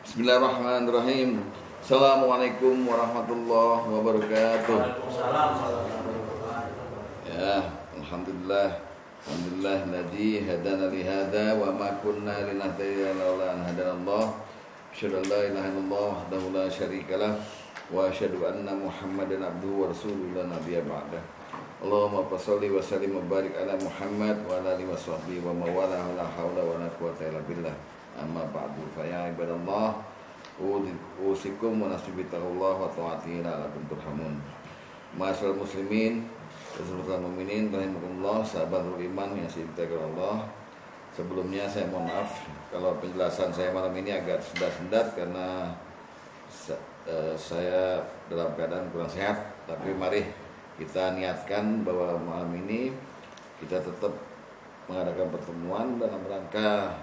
Bismillahirrahmanirrahim. Assalamualaikum warahmatullahi wabarakatuh. Ya, Alhamdulillah alladzi hadana li hadza wa ma kunna linahtadiya laula an hadanallah. Asyhadu an la ilaha illallah wahdahu la syarikalah wa asyhadu anna Muhammadan abduhu wa rasuluhu la nabiyya ba'dah. Allahumma shalli wa sallim wa barik ala Muhammad wa ala alihi wa sahbihi wa mawala la haula wa la quwwata illa billah. Amma ba'du fa ya ibadallah usikum wa nafsi bittaqullah wa ta'atihi la'allakum turhamun. Ma'asyiral muslimin wa mukminin rahimakumullah, sahabatul iman yang dicintai Allah. Sebelumnya saya mohon maaf kalau penjelasan saya malam ini agak sendat-sendat karena saya dalam keadaan kurang sehat. Tapi mari kita niatkan bahwa malam ini kita tetap mengadakan pertemuan dalam rangka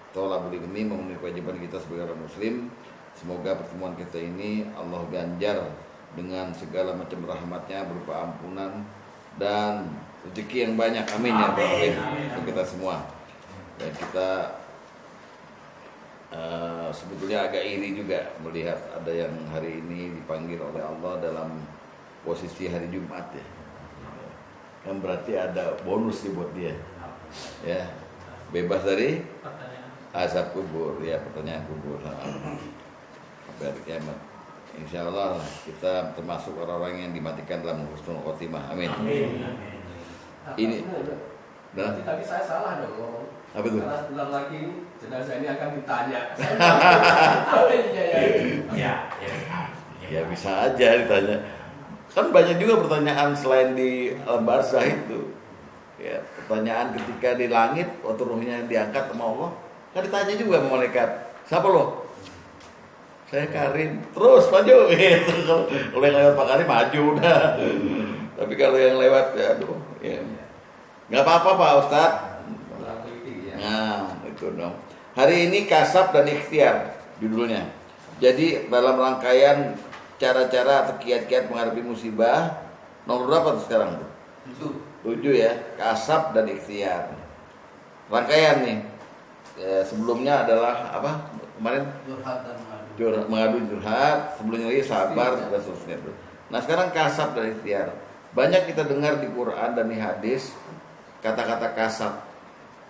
thalabul ilmi, memenuhi kewajiban kita sebagai orang muslim. Semoga pertemuan kita ini Allah ganjar dengan segala macam rahmatnya berupa ampunan dan rezeki yang banyak. Amin ya Rabbal alamin untuk kita semua. Dan kita sebetulnya agak iri juga melihat ada yang hari ini dipanggil oleh Allah dalam posisi hari Jumat ya. Kan berarti ada bonus nih buat dia. Ya. Bebas dari azab kubur, ya, pertanyaan kubur sampai hari kiamat. Insya Allah kita termasuk orang-orang yang dimatikan dalam husnul khotimah. Amin. Ini berarti tadi saya salah dong. Apa itu? Karena sebentar lagi jenazah ini akan ditanya. Ya bisa aja ditanya. Kan banyak juga pertanyaan selain di alam barzah itu. Ya, pertanyaan ketika di langit waktu ruhnya diangkat sama Allah, kan ditanya juga sama malaikat, siapa lo? Saya Karim. Terus maju. Kalau yang lewat Pak Karim maju udah. Tapi kalau yang lewat ya aduh, ya nggak apa-apa Pak Ustadz. Nah itu dong. Hari ini kasab dan ikhtiar judulnya. Jadi dalam rangkaian cara-cara atau kiat-kiat menghadapi musibah, nomor berapa tuh sekarang tuh? 7 ya, kasab dan ikhtiar. Rangkaian nih. Sebelumnya adalah apa? Kemarin mengadu curhat, sebelumnya lagi sabar dan seterusnya. Nah, sekarang kasab dan ikhtiar. Banyak kita dengar di Quran dan di hadis kata-kata kasab.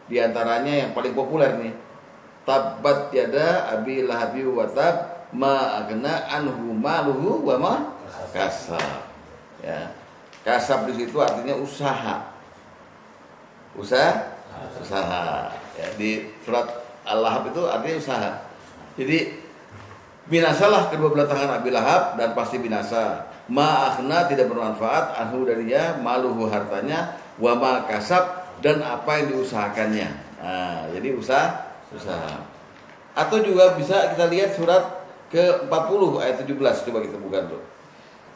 Di antaranya yang paling populer nih. Tabbat yada abi lahabi wa tab ma aghna anhu maluhu wa ma kasab. Ya. Kasab di situ artinya usaha. Usaha. Ya, di surat Al-Lahab itu artinya usaha. Jadi binasalah kedua belah tangan Abi Lahab dan pasti binasa. Ma'akhna tidak bermanfaat anhu darinya, maluhu hartanya, wa ma kasab dan apa yang diusahakannya. Nah, jadi usaha. Atau juga bisa kita lihat surat ke-40 ayat 17, coba kita buka dulu.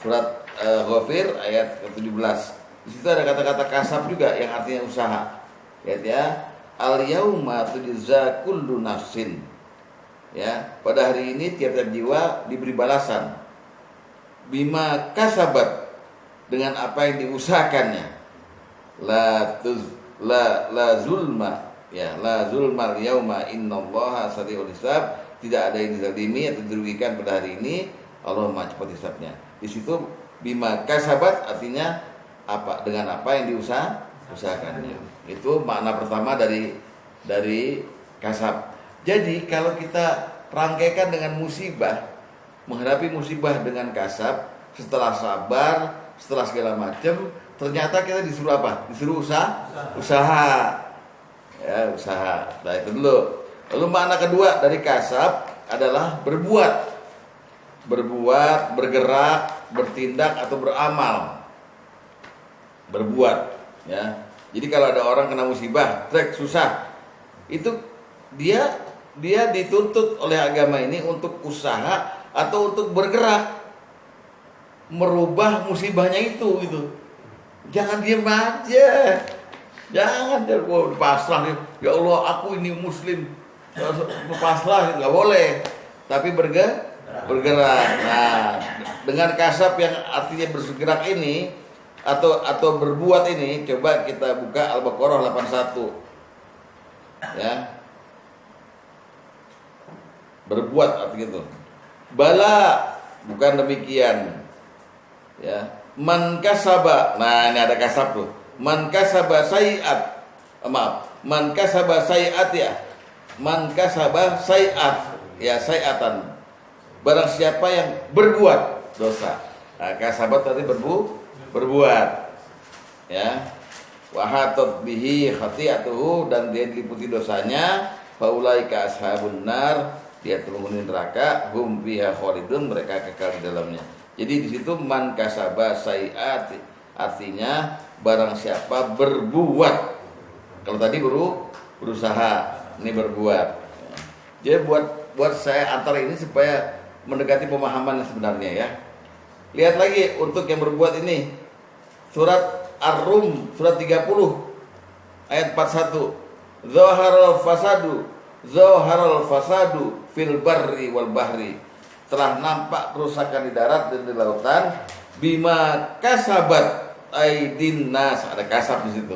Surat Ghafir ayat ke-17. Di situ ada kata-kata kasab juga yang artinya usaha. Lihat ya. Al-yauma tujza kullu nafsin. Ya, pada hari ini tiap-tiap jiwa diberi balasan bima kasabat, dengan apa yang diusahakannya. La zulma, ya, la zulma al-yauma innallaha sari'ul hisab. Tidak ada yang dizalimi atau dirugikan pada hari ini. Allah Maha cepat hisabnya. Di situ bima kasabat artinya apa, dengan apa yang diusahakannya. Itu makna pertama dari kasab. Jadi kalau kita rangkaikan dengan musibah, menghadapi musibah dengan kasab, setelah sabar, setelah segala macam, ternyata kita disuruh apa? Disuruh usaha. Ya, usaha. Nah, itu dulu. Lalu makna kedua dari kasab adalah berbuat, bergerak, bertindak atau beramal. Berbuat, ya. Jadi kalau ada orang kena musibah, susah, itu dia dituntut oleh agama ini untuk usaha atau untuk bergerak merubah musibahnya itu gitu. Jangan diam aja. Jangan pasrah, ya Allah aku ini muslim, pasrah, nggak boleh. Tapi bergerak. Nah, dengan kasab yang artinya bergerak ini atau berbuat ini, coba kita buka Al-Baqarah 81. Ya. berbuat artinya itu. Bala, bukan demikian. Ya, man kasaba. Nah, ini ada kasab tuh. Man kasaba sayiat. Man kasaba sayiat ya. Man kasaba sayiat. Ya, sayiatan. Barang siapa yang berbuat dosa. Nah, kasabat tadi berbuat. Ya. Wa hatat bihi khati'atuhu, dan dia diliputi dosanya, faulaika ashabun nar, dia penghuni neraka, hum fiha khalidun, mereka kekal di dalamnya. Jadi di situ man kasaba sayiat artinya barang siapa berbuat. Kalau tadi berusaha, ini berbuat. Jadi buat saya antara ini supaya mendekati pemahaman yang sebenarnya ya. Lihat lagi untuk yang berbuat ini. Surat Ar-Rum surat 30 ayat 41. Zaharal fasadu fil barri wal bahri. Telah nampak kerusakan di darat dan di lautan bima kasabat aidin nas, ada kasab di situ.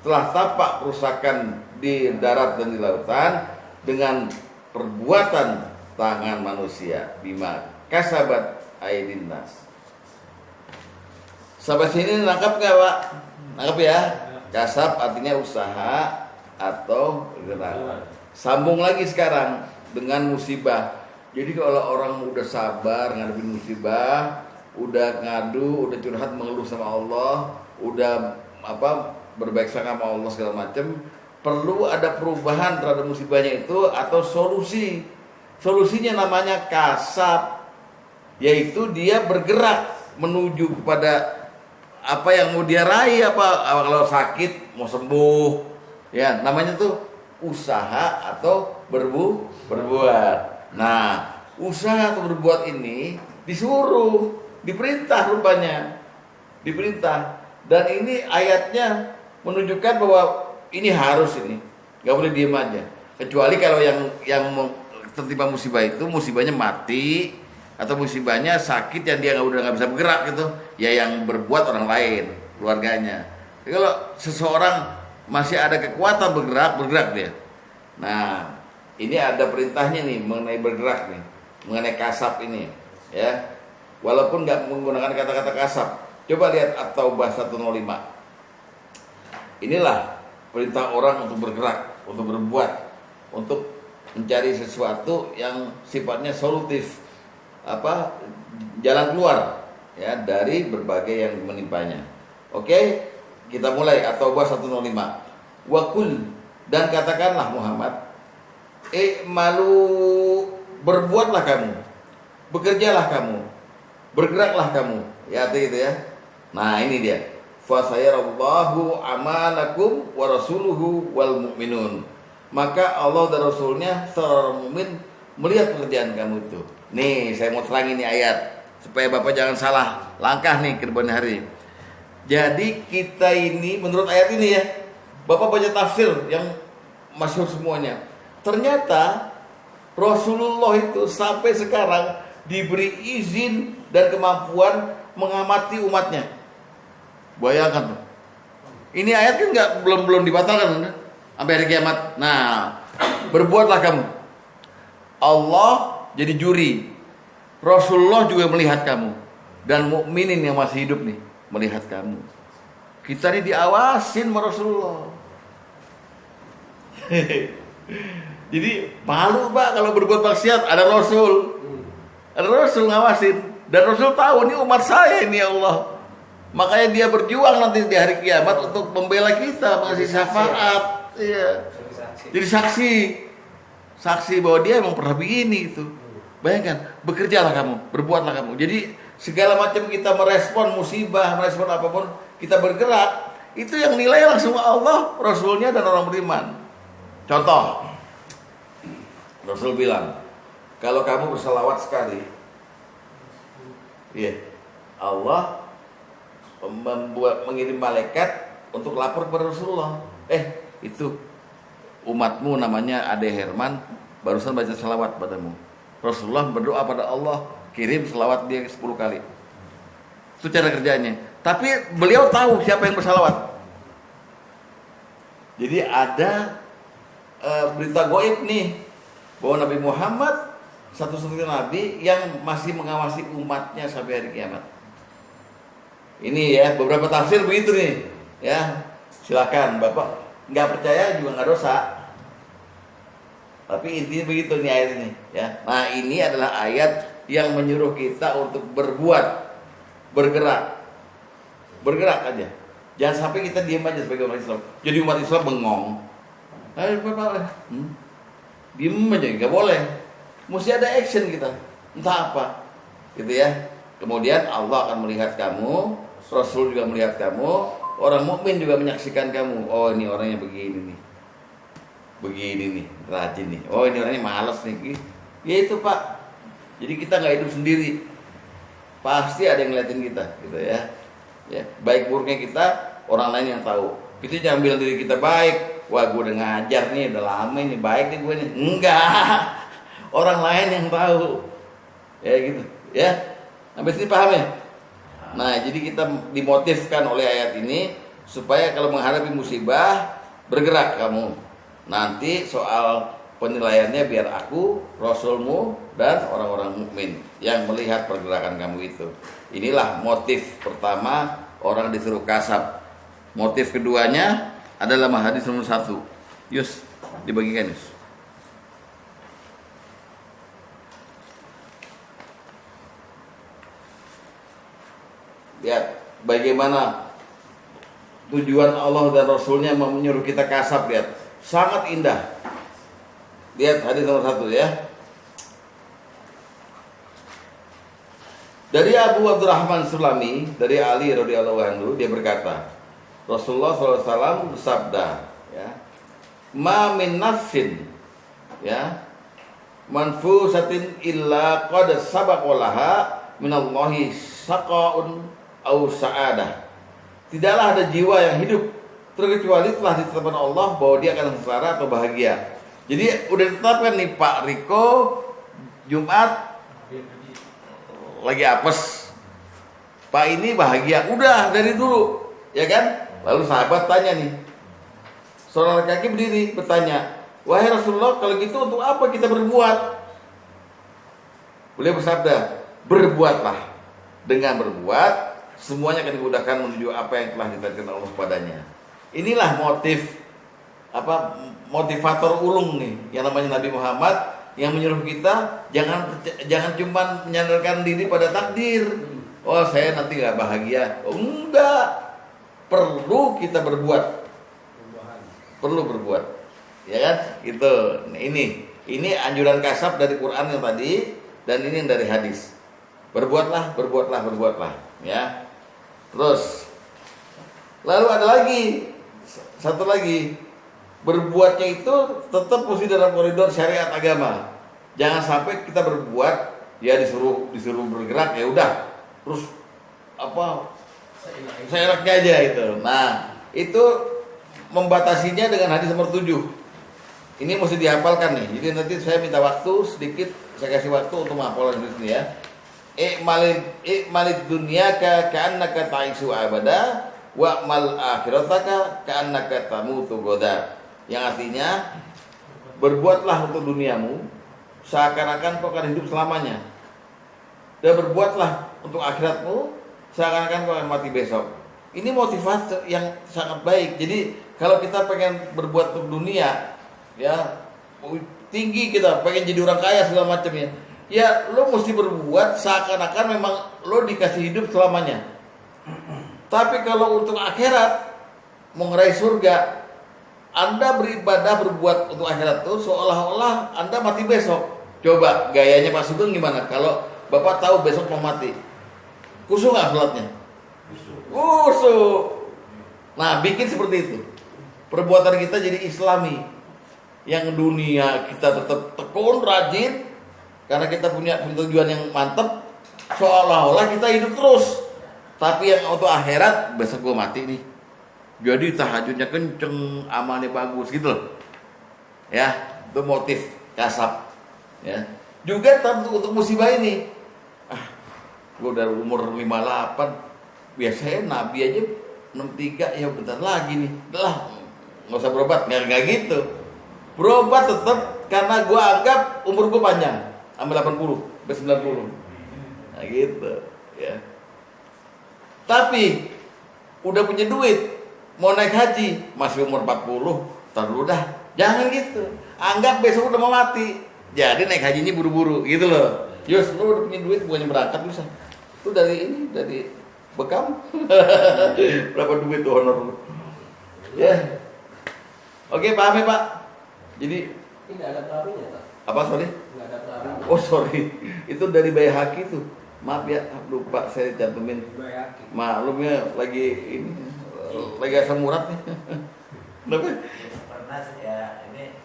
Telah tampak kerusakan di darat dan di lautan dengan perbuatan tangan manusia. Bima kasabat aidin nas. Sampai sini nangkap nggak Pak? Nangkap ya? Kasab artinya usaha atau gerak. Sambung lagi sekarang dengan musibah. Jadi kalau orang udah sabar ngadepin musibah, udah ngadu, udah curhat mengeluh sama Allah, udah berbaik sangka sama Allah segala macam, perlu ada perubahan terhadap musibahnya itu atau solusi. Solusinya namanya kasab, yaitu dia bergerak menuju kepada apa yang mau dia raih, kalau sakit mau sembuh, ya namanya tuh usaha atau berbuat. Nah, usaha atau berbuat ini disuruh, diperintah rupanya, diperintah. Dan ini ayatnya menunjukkan bahwa ini harus, ini nggak boleh diem aja. Kecuali kalau yang tertimpa musibah itu musibahnya mati, atau musibahnya sakit yang dia udah nggak bisa bergerak gitu, ya yang berbuat orang lain, keluarganya. Jadi kalau seseorang masih ada kekuatan bergerak dia. Nah, ini ada perintahnya nih mengenai bergerak nih, mengenai kasab ini, ya. Walaupun nggak menggunakan kata-kata kasab. Coba lihat At-Taubah 105. Inilah perintah orang untuk bergerak, untuk berbuat, untuk mencari sesuatu yang sifatnya solutif. Jalan keluar ya dari berbagai yang menimpanya. Oke, kita mulai At-Taubah 105. Wakul, dan katakanlah Muhammad, malu, berbuatlah kamu, bekerjalah kamu, bergeraklah kamu, ya artinya itu ya. Nah ini dia, fasayarallahu amalakum wa rasuluhu wal mu'minun. Maka Allah dan Rasulnya serta orang mukmin melihat pekerjaan kamu itu. Nih, saya mau terangin nih ayat supaya Bapak jangan salah langkah nih ke depan hari. Jadi kita ini menurut ayat ini ya, Bapak baca tafsir yang masyhur semuanya. Ternyata Rasulullah itu sampai sekarang diberi izin dan kemampuan mengamati umatnya. Bayangkan tuh. Ini ayat kan belum dibatalkan kan? Sampai hari kiamat. Nah, berbuatlah kamu. Allah jadi juri. Rasulullah juga melihat kamu, dan mukminin yang masih hidup nih melihat kamu. Kita ini diawasin sama Rasulullah. Jadi malu Pak kalau berbuat maksiat, ada Rasul. Ada Rasul ngawasin, dan Rasul tahu ini umat saya ini ya Allah. Makanya dia berjuang nanti di hari kiamat untuk membela kita, mengasih syafaat. Iya. Jadi saksi bahwa dia emang pernah begini itu. Bayangkan, bekerjalah kamu, berbuatlah kamu. Jadi segala macam kita merespon musibah, merespon apapun, kita bergerak, itu yang nilai langsung Allah, Rasulnya dan orang beriman. Contoh, Rasul bilang, kalau kamu berselawat sekali, Allah mengirim malaikat untuk lapor kepada Rasulullah. Itu umatmu namanya Ade Herman barusan baca selawat padamu. Rasulullah berdoa pada Allah, kirim selawat dia 10 kali. Itu cara kerjanya. Tapi beliau tahu siapa yang berselawat. Jadi ada berita goib nih bahwa Nabi Muhammad satu-satunya nabi yang masih mengawasi umatnya sampai hari kiamat. Ini ya beberapa tafsir begitu nih, ya silakan Bapak nggak percaya juga nggak dosa. Tapi intinya begitu nih ayat ini, ya. Nah ini adalah ayat yang menyuruh kita untuk berbuat, bergerak aja. Jangan sampai kita diam aja sebagai umat Islam. Jadi umat Islam bengong. Diem aja, nggak boleh. Mesti ada action kita, entah apa, gitu ya. Kemudian Allah akan melihat kamu, Rasul juga melihat kamu, orang mukmin juga menyaksikan kamu. Oh ini orangnya begini nih, rajin nih. Oh ini orangnya malas nih. Ya itu Pak. Jadi kita nggak hidup sendiri, pasti ada yang ngeliatin kita, gitu ya. Ya baik buruknya kita, orang lain yang tahu. Kita jangan bilang diri kita baik. Wah gue udah ngajar nih, udah lama nih, baik nih gue nih. Enggak. Orang lain yang tahu. Ya gitu. Ya. Sampai sini paham ya? Nah, jadi kita dimotivkan oleh ayat ini supaya kalau menghadapi musibah bergerak kamu. Nanti soal penilaiannya biar aku, Rasulmu dan orang-orang mukmin yang melihat pergerakan kamu itu. Inilah motif pertama orang disuruh kasab. Motif keduanya adalah hadis nomor 1. Yus, dibagikan Yus. Lihat bagaimana tujuan Allah dan Rasulnya menyuruh kita kasab. Lihat, sangat indah. Lihat hadis nomor 1 ya. Dari Abu Abdurrahman Sulami, dari Ali radhiyallahu anhu, dia berkata, Rasulullah SAW bersabda, ya, ma min nafsin, ya, manfusatin illa qad sabaqalaha minallahi saqaun au sa'adah. Tidaklah ada jiwa yang hidup terkecuali telah ditetapkan Allah bahwa dia akan sengsara atau bahagia. Jadi udah ditetapkan nih Pak Riko Jumat lagi apes, Pak ini bahagia, udah dari dulu, ya kan? Lalu sahabat tanya nih, seorang laki-laki berdiri bertanya, wahai Rasulullah, kalau gitu untuk apa kita berbuat? Beliau bersabda, berbuatlah. Dengan berbuat, semuanya akan dimudahkan menuju apa yang telah ditetapkan Allah padanya. Inilah motivator ulung nih, yang namanya Nabi Muhammad, yang menyuruh kita jangan cuma menyandarkan diri pada takdir. Oh saya nanti nggak bahagia. Oh, enggak, perlu kita berbuat, perlu berbuat, ya kan? Itu ini anjuran kasab dari Quran yang tadi, dan ini yang dari hadis. Berbuatlah, ya. Terus lalu ada lagi satu lagi. Berbuatnya itu tetap mesti dalam koridor syariat agama. Jangan sampai kita berbuat ya disuruh bergerak ya udah terus seenaknya aja itu. Nah, itu membatasinya dengan hadis nomor 7. Ini mesti dihafalkan nih. Jadi nanti saya minta waktu sedikit, saya kasih waktu untuk menghafal ini ya. Ikmalid dunyaka ka'annaka ta'isu abada wa'mal akhirataka ka'annaka tamutu goda. Yang artinya, berbuatlah untuk duniamu seakan-akan kau akan hidup selamanya, dan berbuatlah untuk akhiratmu seakan-akan kau akan mati besok. Ini motivasi yang sangat baik. Jadi kalau kita pengen berbuat untuk dunia, ya tinggi, kita pengen jadi orang kaya segala macamnya, ya lo mesti berbuat seakan-akan memang lo dikasih hidup selamanya. Tapi kalau untuk akhirat, mau ngeraih surga, Anda beribadah berbuat untuk akhirat itu seolah-olah Anda mati besok. Coba gayanya Pak Sugeng gimana? Kalau Bapak tahu besok mau mati, khusyuk nggak sholatnya? Khusyuk. Nah, bikin seperti itu. Perbuatan kita jadi Islami. Yang dunia kita tetap tekun, rajin, karena kita punya tujuan yang mantep, seolah-olah kita hidup terus. Tapi yang untuk akhirat, besok gue mati nih, jadi tahajudnya kenceng, amalnya bagus gitu loh. Ya, itu motif kasab. Ya. Juga untuk musibah ini. Gue udah umur 58, biasanya Nabi aja 63, ya bentar lagi nih. Udah, nggak usah berobat, nggak gitu. Berobat tetap karena gue anggap umur gue panjang. sampai 80, sampai 90. Nah gitu, ya. Tapi udah punya duit, mau naik haji, masih umur 40, tar dulu dah. Jangan gitu. Anggap besok udah mau mati. Jadi naik haji ini buru-buru gitu loh. Yus, lu udah punya duit bukannya berangkat bisa. Lu dari bekam. Berapa duit tuh honor lu? Ya. Oke, paham ya, Pak? Jadi Ini nggak ada perahunya, Pak. apa, sorry? Nggak ada perahunya. Oh, sorry. Itu dari Baihaqi tuh. Maaf ya, lupa saya cantumin. Maklumnya lagi ini lagi asam urat nih. Kenapa? Pernah saya ini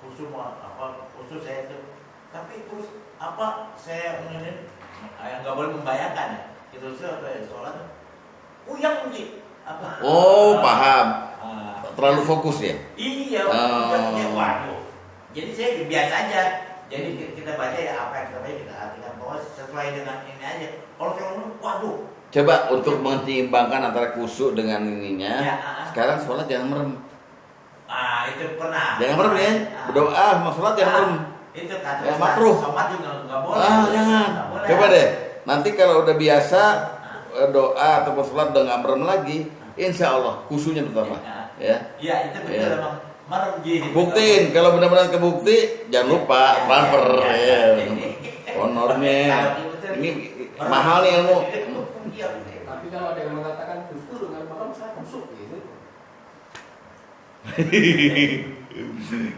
khusus saya itu, tapi terus apa saya ingin nggak boleh membayangkan ya itu sholat puyang mungkin apa Oh, paham. Terlalu fokus ya? iya waduh, jadi saya biasa aja, jadi kita baca ya apa yang kita baca kita artikan bahwa sesuai dengan ini aja. Kalau saya ngomong waduh, Coba untuk menyeimbangkan antara kusuk dengan ininya. Ya, Sekarang sholat jangan merem. itu pernah. Jangan merem ya. Berdoa sama sholat jangan merem. Itu kata Ya, makruh. sholat juga nggak boleh. Jangan. Nggak boleh. Coba deh. Nanti kalau udah biasa doa ataupun sholat udah nggak merem lagi, insya Allah kusuknya bertambah. Ya. Iya, itu betul Ya. emang merem gitu. Buktiin. Kalau benar-benar kebukti, jangan lupa transfer. Ya. Honornya. Ini mahal nih ilmu. Tapi kalau ada yang mengatakan kusuk dengan malam saya kusuk gitu.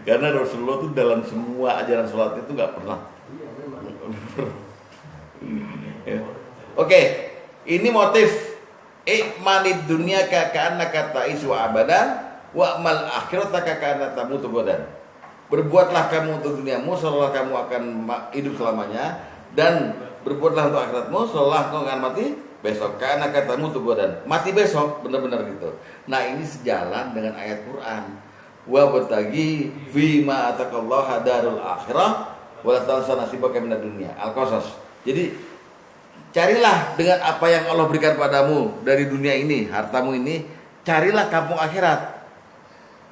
Karena Rasulullah tuh dalam semua ajaran sholat itu nggak pernah. Iya memang. Ya. Oke, ini motif ikmanid dunia ka'anna kata isu abadan wa mal akhirat ka'anna tamutu godan. Berbuatlah kamu untuk duniamu seolah kamu akan hidup selamanya, dan berbuatlah untuk akhiratmu seolah kamu akan mati besok. Karena katamu tuh godan, mati besok, benar-benar gitu. Nah, ini sejalan dengan ayat Quran. Wa batagi fima ataqallahu darul akhirah wa la tansa nasibaka minad dunya. Al-Qasas. Jadi carilah dengan apa yang Allah berikan padamu dari dunia ini, hartamu ini, carilah kampung akhirat.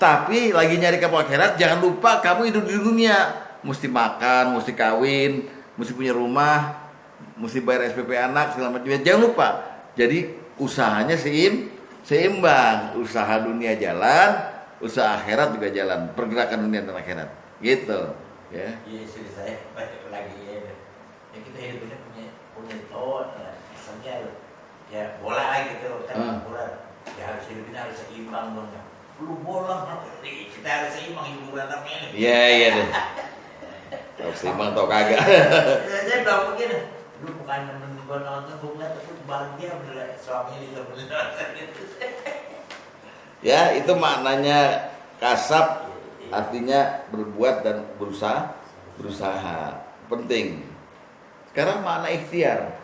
Tapi lagi nyari kampung akhirat, jangan lupa kamu hidup di dunia, mesti makan, mesti kawin, mesti punya rumah, mesti bayar SPP anak segala macam. Jangan lupa. Jadi usahanya seimbang, usaha dunia jalan, usaha akhirat juga jalan, pergerakan dunia dan akhirat. Gitu, ya. Iya, istri saya balik lagi ya. Ya kita hidupnya punya cowok, misalnya ya bola lah gitu kan, bola. Ya harus hidupnya harus seimbang dong. Lu bola, kita harus seimbang hiburan namanya. Iya deh. Tahu seimbang tau kagak. Saya bilang begini, lu bukan menunggu nonton bola, tapi bahagia bener suaminya bisa bener gitu. Ya, itu maknanya kasab, artinya berbuat dan berusaha. Penting. Sekarang makna ikhtiar.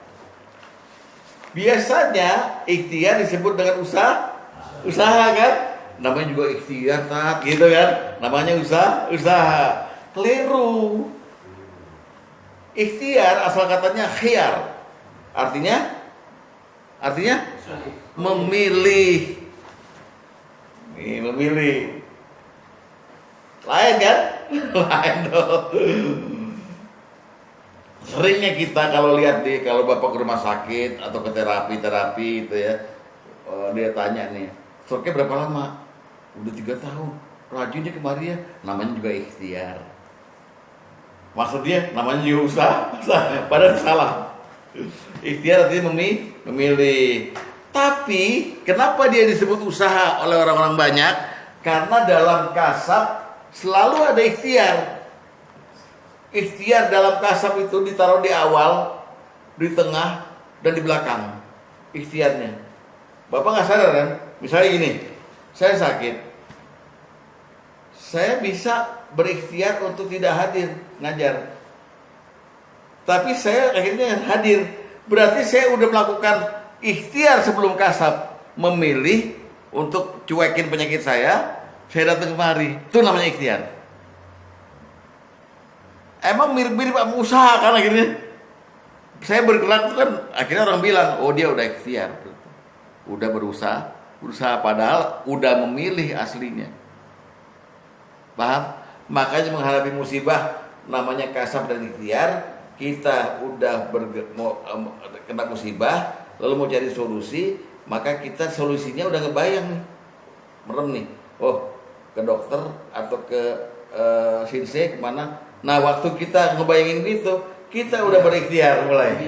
Biasanya ikhtiar disebut dengan usaha kan? Namanya juga ikhtiar gitu kan? Namanya usaha. Keliru. Ikhtiar asal katanya khiyar. Artinya memilih. Memilih. Lain kan? Lain dong. Seringnya kita kalau lihat kalau bapak ke rumah sakit atau ke terapi itu ya, dia tanya nih, stroke-nya berapa lama? Udah 3 tahun. Rajin dia kemari ya. Namanya juga ikhtiar. Maksud dia namanya juga usaha. Padahal salah. Ikhtiar artinya memilih. Tapi kenapa dia disebut usaha oleh orang-orang banyak? Karena dalam kasab selalu ada ikhtiar. Ikhtiar dalam kasab itu ditaruh di awal, di tengah, dan di belakang. Ikhtiarnya. Bapak nggak sadar kan? Misalnya gini, saya sakit. Saya bisa berikhtiar untuk tidak hadir ngajar. Tapi saya akhirnya hadir. Berarti saya udah melakukan ikhtiar sebelum kasab, memilih untuk cuekin penyakit saya datang kemari. Itu namanya ikhtiar. Emang mirip-mirip usaha kan akhirnya. Saya bergerak itu kan akhirnya orang bilang, oh dia udah ikhtiar. Udah berusaha padahal udah memilih aslinya. Paham? Makanya menghadapi musibah namanya kasab dan ikhtiar. Kita udah kena musibah, lalu mau cari solusi, maka kita solusinya udah ngebayang nih, merem nih. Oh, ke dokter atau ke sinse kemana? Nah, waktu kita ngebayangin gitu, kita udah berikhtiar mulai.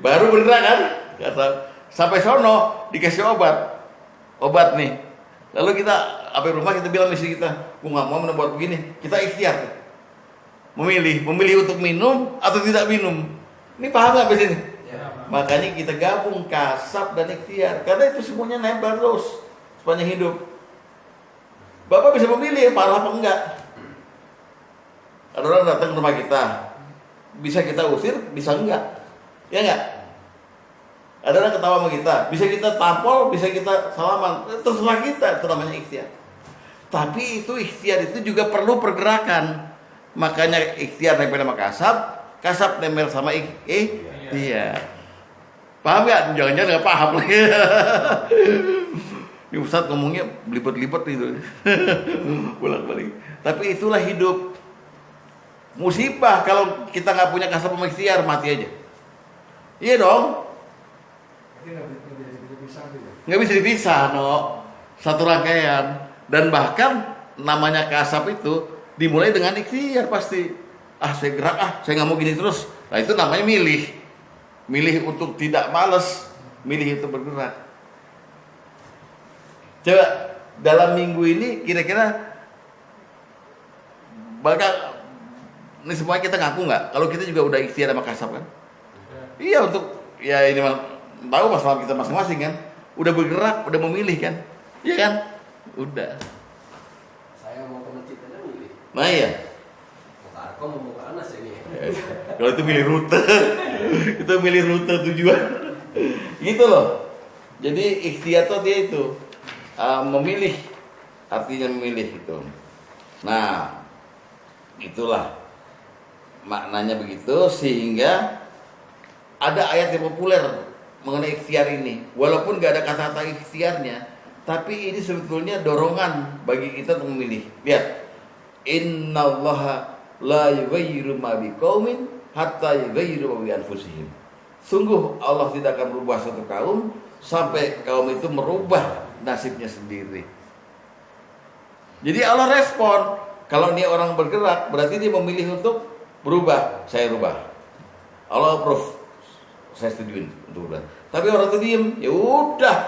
Baru bergerak kan? Sampai sono dikasih obat nih. Lalu kita sampai rumah kita bilang istri kita, "Aku nggak mau minum obat begini." Kita ikhtiar. Memilih untuk minum atau tidak minum. Ini paham nggak di sini? Ya. Makanya kita gabung kasab dan ikhtiar, karena itu semuanya nempel terus sepanjang hidup. Bapak bisa memilih parah apa enggak. Ada orang datang ke rumah kita, bisa kita usir, bisa enggak, ya enggak? Ada orang ketawa sama kita, bisa kita tampol, bisa kita salaman, terserah kita, itu namanya ikhtiar. Tapi itu ikhtiar itu juga perlu pergerakan. Makanya ikhtiar nempel sama kasab nempel sama ikhtiar. Paham nggak? Jangan-jangan nggak paham lagi. Ini Ustadz ngomongnya belibet-libet itu, bolak-balik. Tapi itulah hidup. Musibah kalau kita nggak punya kasab sama ikhtiar, mati aja. Iya dong. Nggak bisa dipisah, no. Satu rangkaian. Dan bahkan namanya kasab itu dimulai dengan ikhtiar pasti. Saya gerak, saya nggak mau gini terus. Nah itu namanya milih untuk tidak malas, milih untuk bergerak. Coba dalam minggu ini kira-kira bakal ini semua kita ngaku nggak? Kalau kita juga udah ikhtiar sama kasab kan? Iya, untuk ya ini tahu masalah kita masing-masing kan? Udah bergerak, udah memilih kan? Iya kan? Udah. Saya mau ke masjid aja milih. Nah iya. Mau ke Arkom mau ke Anas ini. Kalau itu milih rute, itu milih rute tujuan. Gitu loh. Jadi ikhtiar tuh dia itu memilih, artinya memilih itu. Nah, itulah maknanya begitu, sehingga ada ayat yang populer mengenai ikhtiar ini. Walaupun gak ada kata-kata ikhtiarnya, tapi ini sebetulnya dorongan bagi kita untuk memilih. Lihat, innallaha la yughayyiru ma biqaumin hatta yughayyiru ma bi anfusihim. Sungguh Allah tidak akan merubah suatu kaum sampai kaum itu merubah nasibnya sendiri. Jadi Allah respon. Kalau dia orang bergerak, berarti dia memilih untuk berubah. Saya rubah. Allah approve. Saya setujuin untuk berubah. Tapi orang itu diem, ya udah.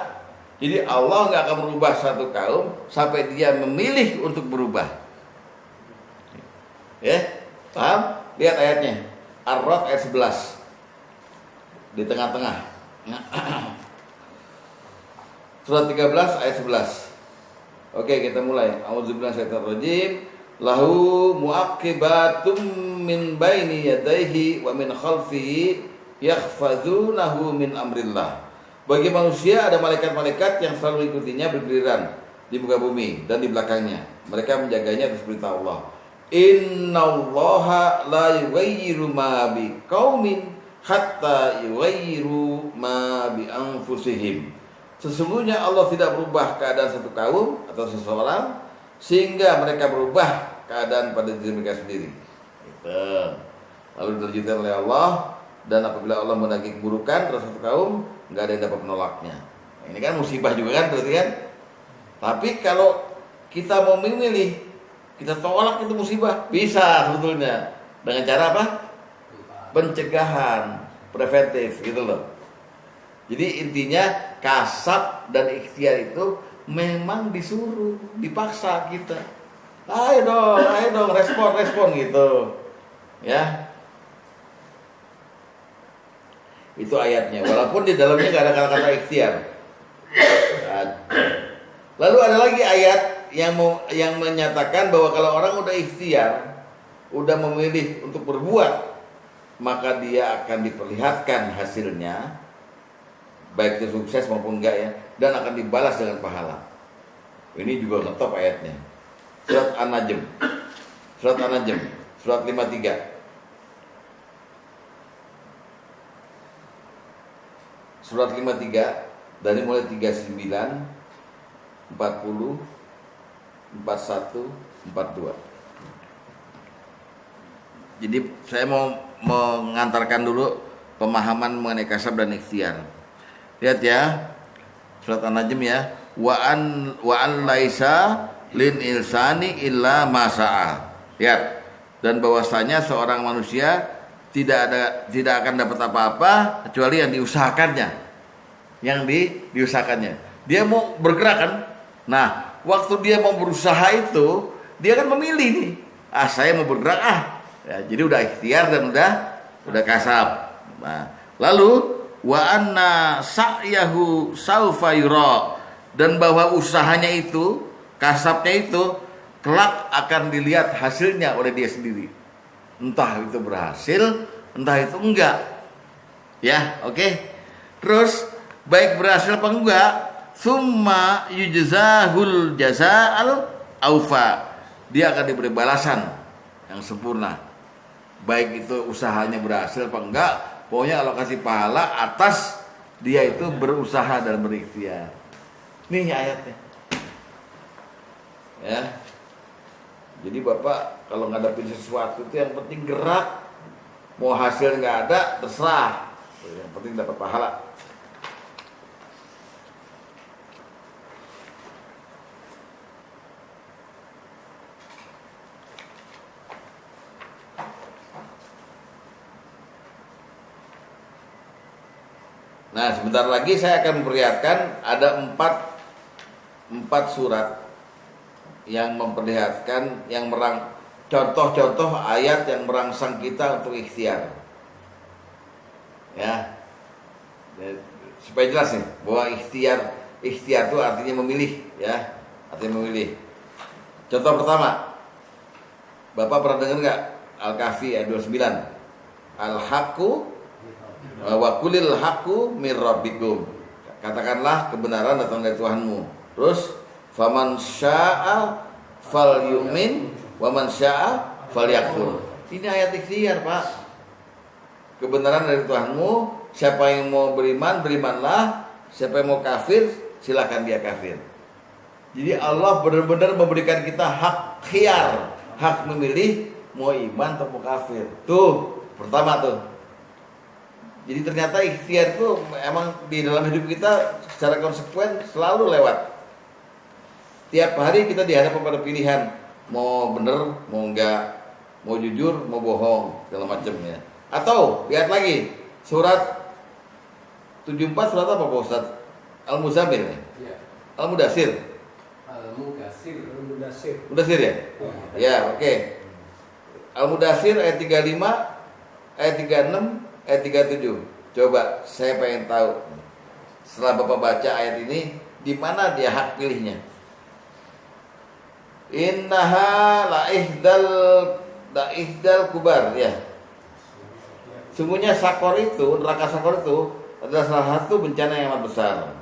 Jadi Allah nggak akan merubah satu kaum sampai dia memilih untuk berubah. Ya, paham? Lihat ayatnya. Ar-Ra'd ayat 11. Di tengah-tengah. Surat 13 ayat 11. Oke, kita mulai. A'udzubillahi minasyaitonirrajim. Lahu mu'aqibatum min baini yadayhi wa min khalfihi yakhfazunahu min amrillah. Bagi manusia ada malaikat-malaikat yang selalu ikutinya bergiliran di muka bumi dan di belakangnya. Mereka menjaganya atas perintah Allah. Innallaha la yughayyiru ma biqaumin hatta yughayyiru ma bi anfusihim. Sesungguhnya Allah tidak berubah keadaan satu kaum atau seseorang sehingga mereka berubah keadaan pada diri mereka sendiri. Gitu. Lalu dilanjutkan oleh Allah, dan apabila Allah menagih keburukan terhadap satu kaum, nggak ada yang dapat menolaknya. Ini kan musibah juga kan, berarti kan. Tapi kalau kita mau memilih, kita tolak itu musibah, bisa sebetulnya dengan cara apa? Pencegahan, preventif, gitu loh. Jadi intinya kasab dan ikhtiar itu memang disuruh, dipaksa kita. Ayo dong, respon gitu. Ya. Itu ayatnya. Walaupun di dalamnya nggak ada kata-kata ikhtiar. Lalu ada lagi ayat yang menyatakan bahwa kalau orang udah ikhtiar, udah memilih untuk berbuat, maka dia akan diperlihatkan hasilnya, baik itu sukses maupun enggak ya, dan akan dibalas dengan pahala. Ini juga ngetop ayatnya. Surat An-Najm. Surat 53. Surat 53 dari mulai 39, 40, 41, 42. Jadi saya mau mengantarkan dulu pemahaman mengenai kasab dan ikhtiar. Lihat ya, surat An-Najm ya. Wa an laisa lin insani illa ma sa'a. Lihat. Dan bahwasanya seorang manusia tidak akan dapat apa-apa kecuali yang diusahakannya. Yang diusahakannya. Dia mau bergerak kan? Nah, waktu dia mau berusaha itu, dia kan memilih nih. Saya mau bergerak Ya, jadi udah ikhtiar dan udah kasab. Nah, lalu wa anna sa'yahu saufa yura, dan bahwa usahanya itu, kasabnya itu kelak akan dilihat hasilnya oleh dia sendiri. Entah itu berhasil, entah itu enggak. Ya, oke. Terus baik berhasil apa enggak, summa yujzahul jazaa'al aufa. Dia akan diberi balasan yang sempurna. Baik itu usahanya berhasil apa enggak, pokoknya kalau kasih pahala atas dia itu berusaha dan berikhtiar. Nih ayatnya. Ya. Jadi Bapak kalau ngadapin sesuatu itu yang penting gerak. Mau hasil nggak ada, terserah. Yang penting dapat pahala. Nah, sebentar lagi saya akan memperlihatkan ada empat surat yang memperlihatkan contoh-contoh ayat yang merangsang kita untuk ikhtiar. Ya. Supaya jelas nih bahwa ikhtiar itu artinya memilih, ya. Artinya memilih. Contoh pertama. Bapak pernah dengar enggak Al-Kahfi ayat 29? Al-haqqu wa qulil haqqu mir rabbikum. Katakanlah kebenaran datang dari Tuhanmu. Terus faman syaa'a falyu'min wa man syaa'a falyakfur. Ini ayat ikhtiar, Pak. Kebenaran dari Tuhanmu, siapa yang mau beriman, berimanlah. Siapa yang mau kafir, silakan dia kafir. Jadi Allah benar-benar memberikan kita hak khiyar, hak memilih mau iman atau mau kafir. Tuh, pertama tuh. Jadi ternyata ikhtiar itu emang di dalam hidup kita secara konsekuen selalu lewat. Tiap hari kita dihadapkan pada pilihan, mau bener, mau enggak, mau jujur, mau bohong, segala macamnya. Atau lihat lagi surat 74 surat apa Pak Ustaz? Al-Muzammil ya? Iya. Al-Mudassir. Mudassir ya? Ya, oke. Al-Mudassir ayat 35, ayat 36, ayat 37. Coba saya pengen tahu setelah Bapak baca ayat ini, di mana dia hak pilihnya? Innaha la ihdal kubar ya. Sungguhnya sakor itu, neraka sakor itu adalah salah satu bencana yang amat besar.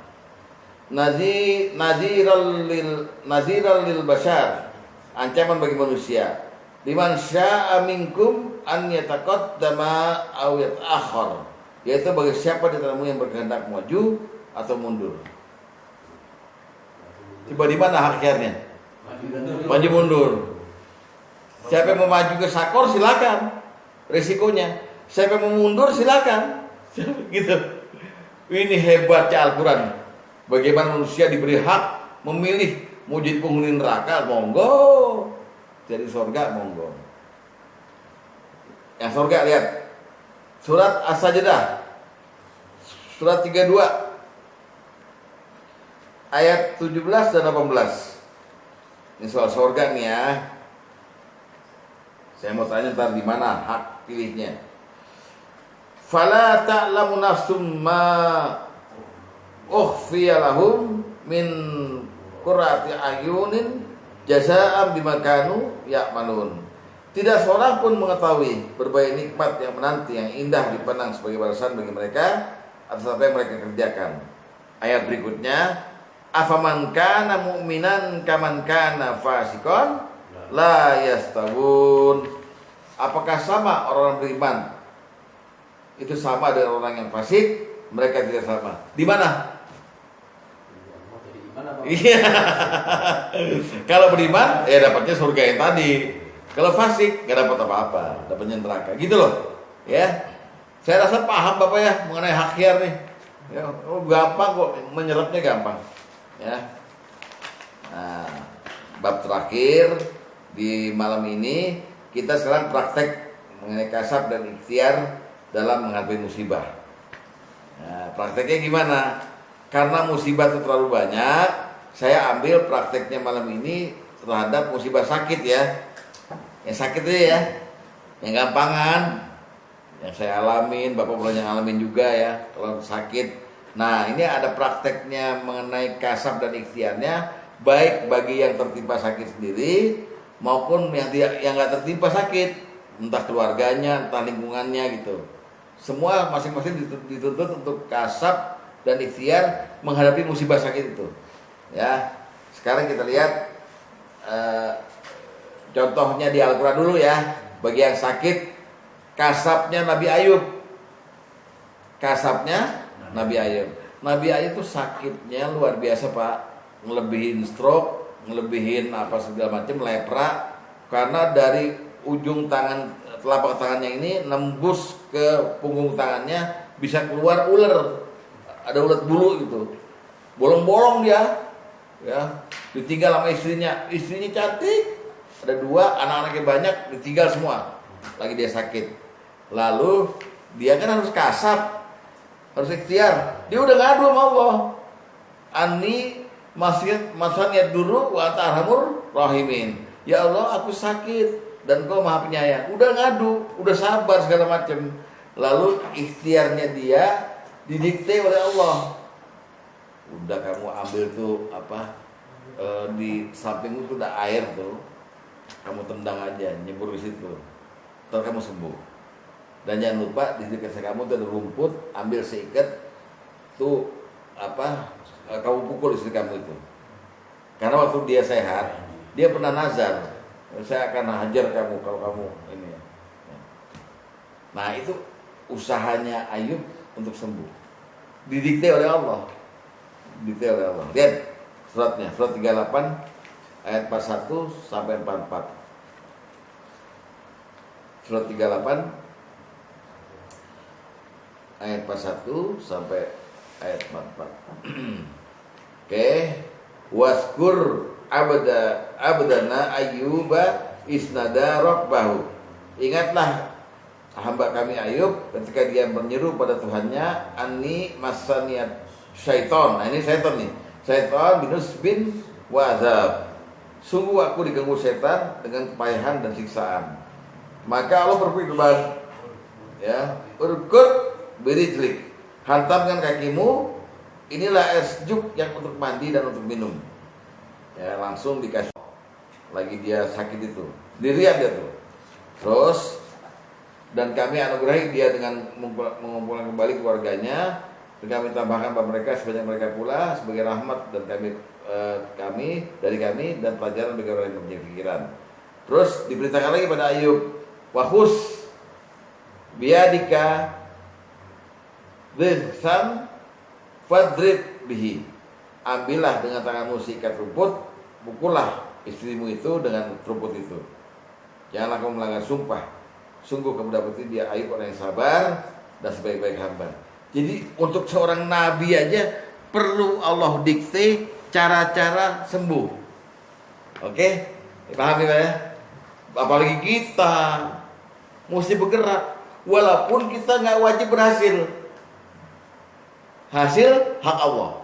Naziral lil bashar, ancaman bagi manusia. Liman syaa minkum an yataqaddama aw yata'akhkhar, yaitu bagi siapa di antaramu yang berkehendak maju atau mundur. Coba di mana hak khiyarnya? Maju mundur. Siapa yang mau maju ke sakor silakan, risikonya. Siapa yang mau mundur silakan. Gitu. Ini hebatnya Al-Qur'an. Bagaimana manusia diberi hak memilih mau jadi penghuni neraka, monggo. Jadi surga, monggo. Yang surga lihat. Surat As-Sajdah. Surat 32. Ayat 17 dan 18. Ini soal surga nih ya. Saya mau tanya ntar di mana hak pilihnya. Fala ta'lamu nafsum ma ukhfiya lahum min qurrati ayunin jazaa'an bima kanu ya'malun. Tidak seorang pun mengetahui berbagai nikmat yang menanti, yang indah dipandang sebagai balasan bagi mereka atas apa yang mereka kerjakan. Ayat berikutnya, afaman kana mu'minan kaman kana fasikon la yastawun. Apakah sama orang beriman itu sama dengan orang yang fasik? Mereka tidak sama. Di mana? Iya. Kalau beriman, ya dapatnya surga yang tadi. Kalau fasik nggak dapat apa-apa, dapatnya neraka. Gitu loh, ya. Saya rasa paham Bapak ya mengenai hak khiar nih. Ya, gampang kok, menyerapnya gampang. Ya. Nah, bab terakhir di malam ini kita sekarang praktek mengenai kasab dan ikhtiar dalam menghadapi musibah. Nah, prakteknya gimana? Karena musibah itu terlalu banyak, saya ambil prakteknya malam ini terhadap musibah sakit ya. Yang sakit itu ya, yang gampangan, yang saya alamin, Bapak banyak ngalamin juga ya, kalau sakit. Nah, ini ada prakteknya mengenai kasab dan ikhtiarnya, baik bagi yang tertimpa sakit sendiri maupun yang nggak tertimpa sakit, entah keluarganya, entah lingkungannya gitu. Semua masing-masing dituntut untuk kasab dan ikhtiar menghadapi musibah sakit itu. Ya, sekarang kita lihat contohnya di Al-Quran dulu ya. Bagi yang sakit, kasabnya Nabi Ayub. Kasabnya Nabi Ayub. Nabi Ayub itu sakitnya luar biasa Pak. Ngelebihin stroke, ngelebihin apa segala macam, lepra. Karena dari ujung tangan, telapak tangannya ini nembus ke punggung tangannya, bisa keluar ular. Ada ulat bulu gitu. Bolong-bolong dia. Ya, ditinggal sama istrinya. Istrinya cantik. Ada 2, anak-anaknya banyak, ditinggal semua. Lagi dia sakit. Lalu dia kan harus kasab, harus ikhtiar. Dia udah ngadu sama Allah. Ani masanya dulu wa anta arhamur rahimin. Ya Allah, aku sakit dan Kau Maha Penyayang. Udah ngadu, udah sabar segala macam. Lalu ikhtiarnya dia didikte oleh Allah. Udah kamu ambil tuh di samping itu ada air tuh. Kamu tendang aja, nyebur di situ. Ntar kamu sembuh. Dan jangan lupa di dekat kamu tuh ada rumput, ambil seikat tuh kamu pukul istri kamu itu. Karena waktu dia sehat, dia pernah nazar, saya akan hajar kamu kalau kamu ini. Nah, itu usahanya Ayub untuk sembuh. Didikte oleh Allah. Didikte oleh Allah. Lihat suratnya, surat 38 ayat 41 sampai 44. Surat 38 ayat 41 sampai ayat 44. Oke. Waskur abdana Ayyuba isnada rabbahu. Ingatlah hamba kami Ayub ketika dia menyeru pada Tuhannya, anni masaniyat syaiton. Nah, ini syaiton nih. Syaiton binus bin wazab. Sungguh aku diganggu setan dengan kepayahan dan siksaan. Maka Allah berfirman, ya, urkud birijlik, hantamkan kakimu, inilah air sejuk yang untuk mandi dan untuk minum. Ya, langsung dikasih. Lagi dia sakit itu, dilihat dia tuh. Terus, dan kami anugerahi dia dengan mengumpulkan kembali keluarganya, dan kami tambahkan pada mereka sebanyak mereka pula sebagai rahmat dan kami dan pelajaran bagi orang yang punya pikiran. Terus diberitakan lagi pada Ayub, wahus biadika dhsan fadrib bihi. Ambillah dengan tanganmu sikat rumput, pukullah istrimu itu dengan rumput itu. Janganlah kamu melanggar sumpah. Sungguh kamu dapati dia Ayub orang yang sabar dan sebaik-baik hamba. Jadi untuk seorang nabi aja perlu Allah dikte cara-cara sembuh. Oke? Paham ya? Apalagi kita mesti bergerak. Walaupun kita nggak wajib berhasil. Hasil hak Allah.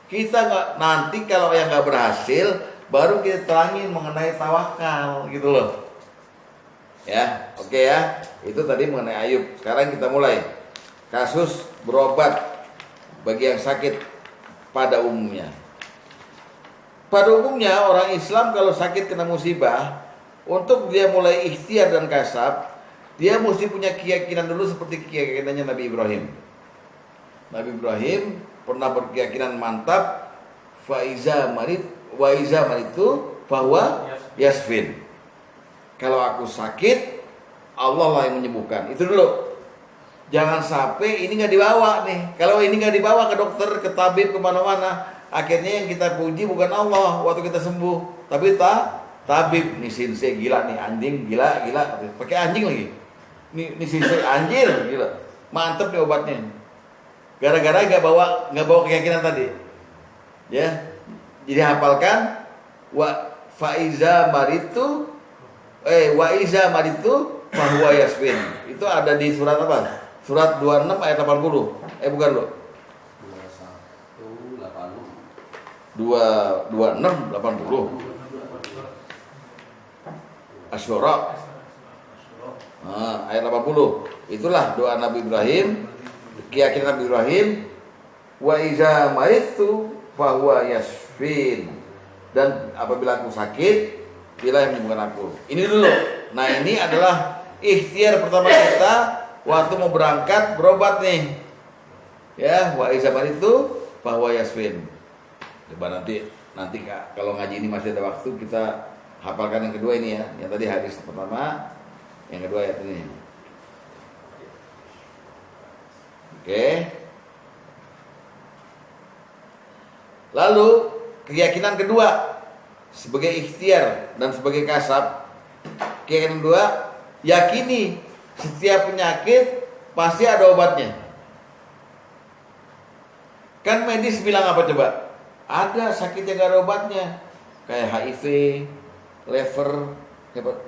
Kita nggak, nanti kalau yang nggak berhasil baru kita terangin mengenai tawakal gitu loh. Ya, oke ya. Itu tadi mengenai Ayub. Sekarang kita mulai kasus berobat bagi yang sakit pada umumnya. Pada umumnya orang Islam kalau sakit kena musibah, untuk dia mulai ikhtiar dan kasab, dia mesti punya keyakinan dulu seperti keyakinannya Nabi Ibrahim. Nabi Ibrahim pernah berkeyakinan mantap, faiza marid itu bahwa yasfin. Kalau aku sakit, Allah lah yang menyembuhkan. Itu dulu. Jangan sampai ini nggak dibawa nih. Kalau ini nggak dibawa ke dokter, ke tabib, kemana-mana, akhirnya yang kita puji bukan Allah waktu kita sembuh, tapi tabib nih sinse gila nih, anjing gila, pakai anjing lagi. Nih sinse anjir gila, mantep nih obatnya. Gara-gara nggak bawa keyakinan tadi, ya. Jadi hafalkan wa iza maritu fahuwa yasfin. Itu ada di surat apa? Surat 26 ayat 80. Bukan lo. 26 80. Asyura. Ayat 80. Itulah doa Nabi Ibrahim, keyakinan Nabi Ibrahim, wa iza maritu fahuwa yasfin. Dan apabila aku sakit, dia yang menyembuhkan aku. Ini dulu. Nah, ini adalah ikhtiar pertama kita waktu mau berangkat berobat nih. Ya, wa iza maritu fahuwa yasfin. Coba nanti kalau ngaji ini masih ada waktu, kita hafalkan yang kedua ini ya. Yang tadi hadis pertama, yang kedua ayat ini. Oke. Lalu keyakinan kedua sebagai ikhtiar dan sebagai kasab. Keyakinan kedua, yakini setiap penyakit pasti ada obatnya. Kan medis bilang apa coba? Ada sakit yang gak ada obatnya, kayak HIV, liver,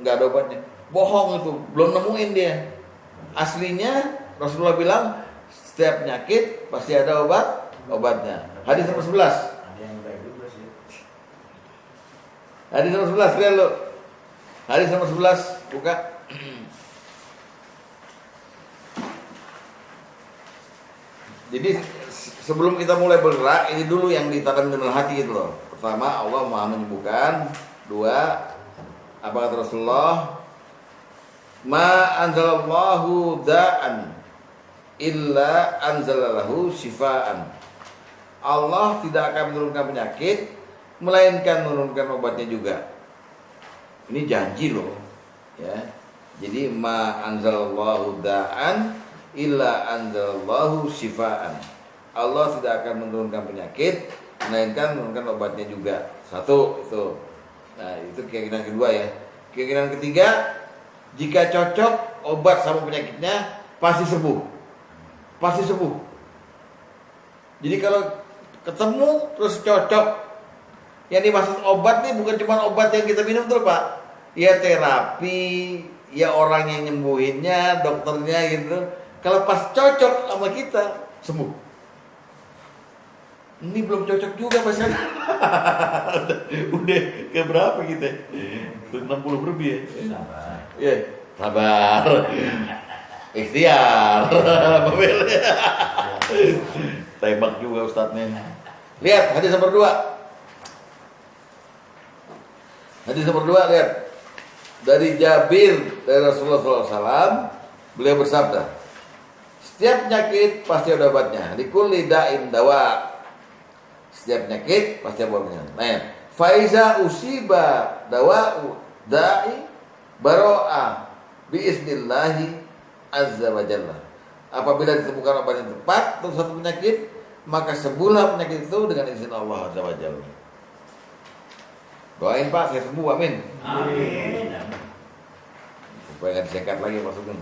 gak ada obatnya. Bohong itu, belum nemuin dia. Aslinya Rasulullah bilang setiap penyakit pasti ada obatnya. Hadis nomor 11. Ada yang baik juga sih. Hadis nomor 11, lihat lo. Hadis nomor 11, buka. Jadi sebelum kita mulai bergerak, ini dulu yang ditanam dalam hati itu loh. Pertama, Allah Maha menyembuhkan. Dua, apa kata Rasulullah? Ma anzalallahu da'an illa anzalalahu shifaan. Allah tidak akan menurunkan penyakit melainkan menurunkan obatnya juga. Ini janji loh, ya. Jadi ma anzalallahu da'an illa anzalallahu shifaan. Allah tidak akan menurunkan penyakit melainkan menurunkan obatnya juga. Satu itu. Nah, itu keyakinan kedua ya. Keyakinan ketiga, jika cocok obat sama penyakitnya pasti sembuh. Pasti sembuh. Jadi kalau ketemu terus cocok, yang dimaksud obat nih bukan cuma obat yang kita minum tuh Pak. Ya terapi, ya orang yang nyembuhinnya, dokternya gitu. Kalau pas cocok sama kita, sembuh. Ini belum cocok juga Mas. Udah ke berapa kita? 60 lebih ya? Sabar. Ya, sabar. Ikhtiar. Tembak juga ustadznya. Lihat hadis nomor 2. Hadis nomor 2 lihat. Dari Jabir dari Rasulullah SAW, beliau bersabda, setiap penyakit pasti ada obatnya. Likulli da'in dawa. Setiap penyakit pasti ada obatnya. Nah, faiza usiba dawa'u da'i baro'a biiznillahi azza wa jalla. Apabila ditemukan obat yang tepat untuk satu penyakit, maka sembuhlah penyakit itu dengan izin Allah azza wa jalla. Doain Pak, saya sembuh, amin. Amin. Supaya nggak disingkat lagi maksudnya.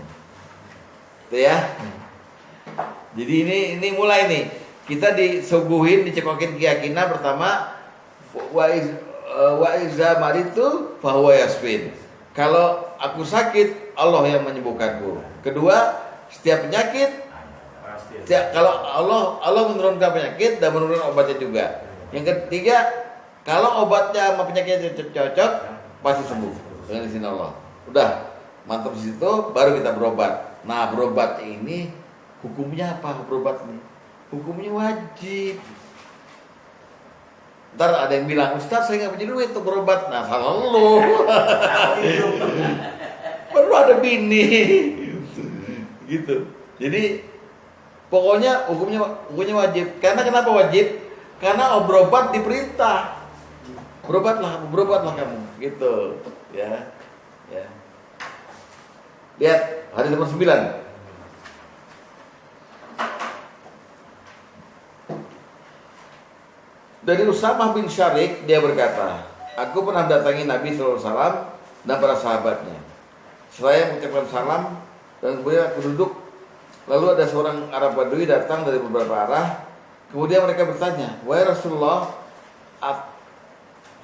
Itu ya. Jadi ini mulai nih. Kita disuguhin, dicekokin keyakinan pertama, wa iza maritu fahuwa yasfin. Kalau aku sakit, Allah yang menyembuhkanku. Kedua, setiap penyakit, kalau Allah menurunkan penyakit dan menurunkan obatnya juga. Yang ketiga, kalau obatnya sama penyakitnya cocok, pasti sembuh dengan izin Allah. Udah, mantap di situ, baru kita berobat. Nah, berobat ini hukumnya apa? Berobat ini hukumnya wajib. Ntar ada yang bilang, Ustaz saya nggak punya duit untuk berobat. Nah, salah lu. Baru ada bini. Gitu. Jadi pokoknya hukumnya wajib. Karena kenapa wajib? Karena berobat diperintah. Berobatlah kamu, gitu, ya. Lihat hadis nomor 9. Dari Usamah bin Syarik, dia berkata, aku pernah datangi Nabi sallallahu alaihi wasallam dan para sahabatnya. Saya mengucapkan salam dan kemudian aku duduk. Lalu ada seorang Arab Badui datang dari beberapa arah. Kemudian mereka bertanya, "Wahai Rasulullah,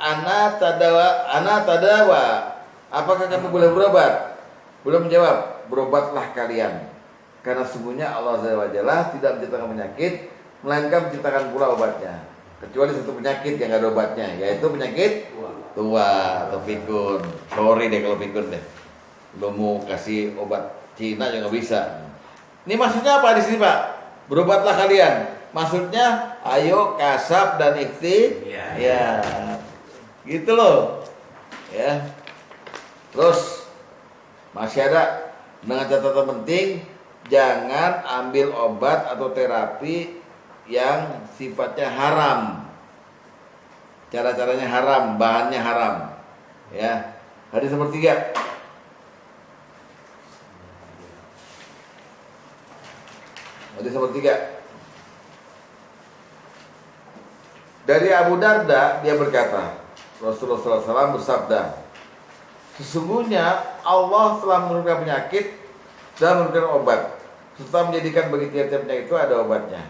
ana tadawa, apakah kamu boleh berobat?" Beliau menjawab, "Berobatlah kalian, karena sesungguhnya Allah Azza wa Jalla tidak menciptakan penyakit, melainkan menciptakan pula obatnya. Kecuali satu penyakit yang ada obatnya, yaitu penyakit tua atau pikun." Sorry deh kalau pikun deh. Lo mau kasih obat Cina juga nggak bisa. Ini maksudnya apa di sini, Pak? Berobatlah kalian. Maksudnya ayo kasab dan ikhtiar. Ya. Gitu loh. Ya. Terus masih ada dengan catatan penting, jangan ambil obat atau terapi yang sifatnya haram. Cara-caranya haram, bahannya haram. Ya. Hadis nomor 3. Hadis nomor 3. Dari Abu Darda, dia berkata, Rasulullah SAW bersabda, sesungguhnya Allah telah menurunkan penyakit dan menurunkan obat, serta menjadikan bagi tiap-tiap penyakit itu ada obatnya.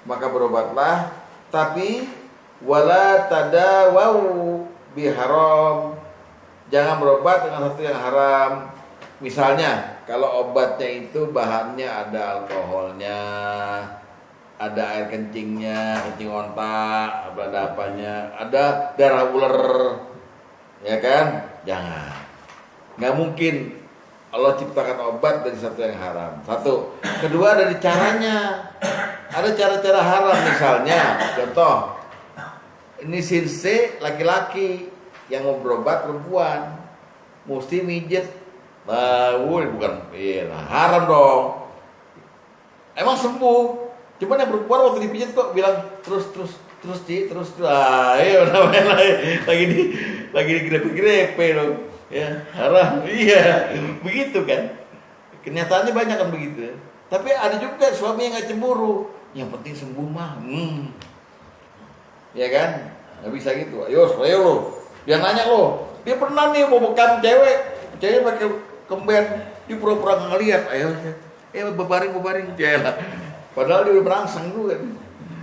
Maka berobatlah, tapi wala tadawau biharam, jangan berobat dengan sesuatu yang haram. Misalnya, kalau obatnya itu bahannya ada alkoholnya, ada air kencingnya, kencing ontak, ada apanya, ada darah ular, ya kan? Jangan. Nggak mungkin Allah ciptakan obat dari sesuatu yang haram. Satu. Kedua, dari caranya. Ada cara-cara haram, misalnya, contoh, ini sinse laki-laki yang mau berobat perempuan, mesti mijet. Nah, bukan, iya, haram dong. Emang sembuh. Cuman yang perempuan waktu dipijat kok bilang terus. Iya, namanya lagi digrepe-grepe dong. Ya, haram. Iya, begitu kan. Kenyataannya banyak kan begitu. Tapi ada juga suami yang nggak cemburu. Yang penting sembuh mah. Ya kan? Nggak bisa gitu. Ayo lo. Dia nanya lo. Dia pernah nih mau bekam cewek pakai kemben, dia pura-pura ngeliat, ayo berbaring, jalan. Padahal dia udah merangsang juga.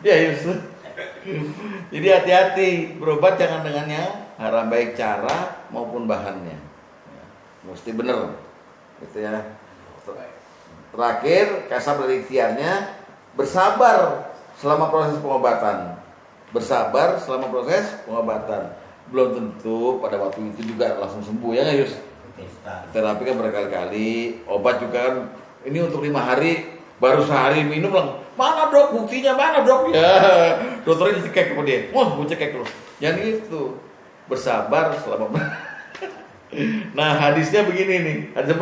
Ya, Yus. Jadi hati-hati, berobat jangan dengan yang haram, baik cara maupun bahannya. Mesti bener, gitu ya. Terakhir, kasab dari ikhtiarnya, bersabar selama proses pengobatan. Belum tentu pada waktu itu juga langsung sembuh, ya nggak, Yus? Terapi kan berkali-kali, obat juga kan ini untuk 5 hari, baru sehari minum lang. Mana dok buktinya, mana dok? Ya, dokternya dicekek sama dia. Wah, gue cekek loh. Jangan gitu. Bersabar selama. Nah, hadisnya begini nih. Hadis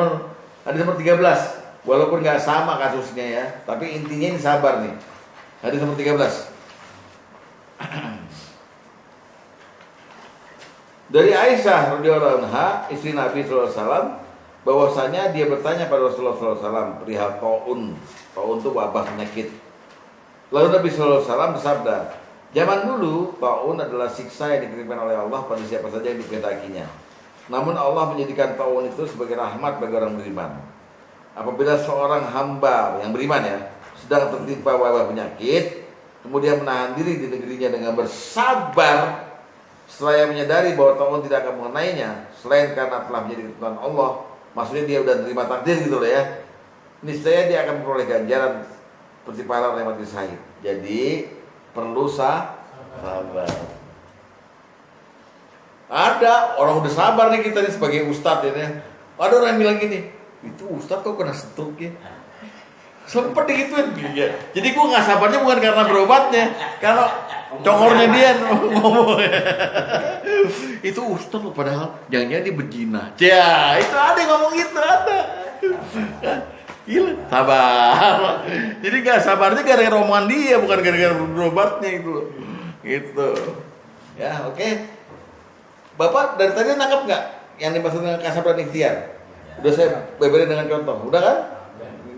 nomor 13. Walaupun nggak sama kasusnya ya, tapi intinya ini sabar nih. Hadis nomor 13. Dari Aisyah radhiyallahu anha, istri Nabi sallallahu alaihi wasallam, bahwasanya dia bertanya pada Rasulullah sallallahu alaihi wasallam perihal taun. Taun itu wabah penyakit. Lalu Nabi sallallahu alaihi wasallam bersabda, zaman dulu taun adalah siksa yang dikirimkan oleh Allah pada siapa saja yang dikehendakinya. Namun Allah menjadikan taun itu sebagai rahmat bagi orang beriman. Apabila seorang hamba yang beriman ya sedang tertimpa wabah penyakit, kemudian menahan diri di negerinya dengan bersabar, setelah yang menyadari bahwa taun tidak akan mengenainya selain karena telah menjadi ketentuan Allah, maksudnya dia udah terima takdir gitu loh ya, niscaya dia akan memperoleh ganjaran seperti para orang yang mati syahid. Jadi perlu sabar. Ada orang udah sabar nih, kita nih sebagai ustadz ya. Ada orang yang bilang gini, itu ustadz kok kena stroke ya? Sempet digituin. Jadi gue nggak sabarnya bukan karena berobatnya, karena congornya dia ngomong. Itu ustaz loh, padahal jangan-jangan dia berzina. Ya, itu ada yang ngomong gitu, ada. Gila, sabar. Jadi gak sabarnya gara-gara omongan dia, bukan gara-gara berobatnya itu. Gitu. Ya, oke. Bapak dari tadi nangkep nggak yang dimaksud dengan kasab dan ikhtiar? Udah saya beberin dengan contoh, udah kan?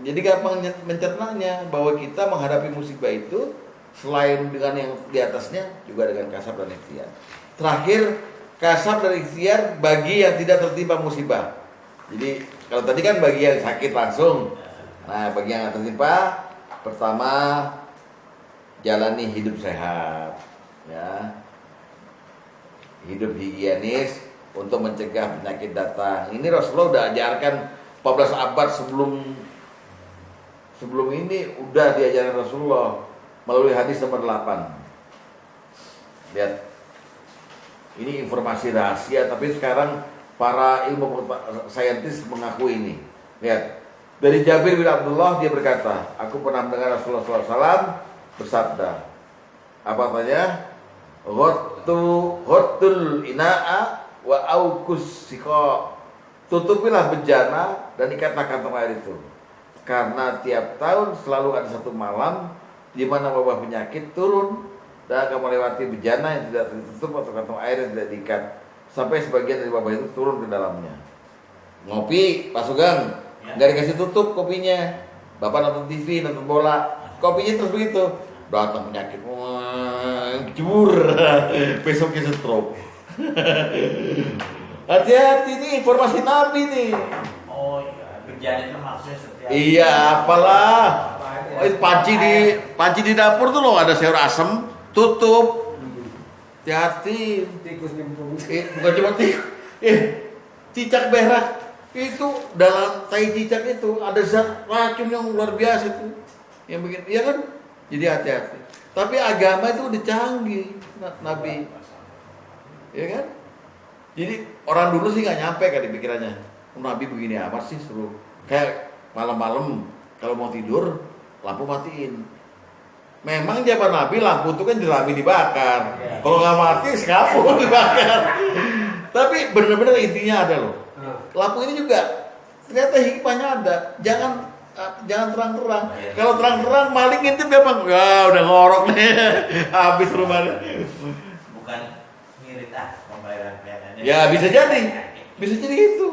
Jadi gampang mencernanya bahwa kita menghadapi musibah itu selain dengan yang di atasnya juga dengan kasab dan ikhtiar. Terakhir, kasab dan ikhtiar bagi yang tidak tertimpa musibah. Jadi kalau tadi kan bagi yang sakit langsung. Nah, bagi yang tidak tertimpa, pertama jalani hidup sehat, ya, hidup higienis untuk mencegah penyakit datang. Ini Rasulullah udah ajarkan 14 abad sebelum ini udah diajarkan Rasulullah melalui hadis nomor 8. Lihat, ini informasi rahasia, tapi sekarang para ilmu saintis mengaku ini. Lihat, dari Jabir bin Abdullah dia berkata, aku pernah mendengar Rasulullah SAW bersabda, apa katanya? Ghotul ina'a wa aukus siko. Tutupilah bejana dan ikatlah kantong air itu, karena tiap tahun selalu ada satu malam di mana wabah penyakit turun dan akan melewati bejana yang tidak tertutup atau kantong air yang tidak diikat sampai sebagian dari wabah itu turun ke dalamnya. Ngopi, Pak Sugeng, nggak dikasih tutup kopinya. Bapak nonton TV, nonton bola, kopinya terus begitu. Datang penyakit, jebur, besoknya stroke. Hati-hati nih, informasi Nabi nih. Oh iya, bejana itu maksudnya setiap. Iya, apalah. Oh, itu panci di dapur tuh loh, ada sayur asem, tutup. Hati-hati. Tikus nyemplung. Bukan cuma tikus. Cicak berak itu dalam tai cicak itu ada zat racun yang luar biasa itu. Yang bikin, iya kan? Jadi hati-hati. Tapi agama itu udah canggih, Nabi. Ya kan? Jadi orang dulu sih nggak nyampe kan di pikirannya. Nabi begini amat sih suruh. Kayak malam-malam kalau mau tidur lampu matiin. Memang zaman Nabi lampu itu kan jerami dibakar. Kalau nggak mati sekapur dibakar. Tapi benar-benar intinya ada loh. Lampu ini juga ternyata hikmahnya ada. Jangan terang-terang. Kalau terang-terang maling ngintip gampang. Ya udah ngorok nih. Habis rumahnya. Bukan ngirit pembayaran PNS. Ya bisa jadi. Bisa jadi itu.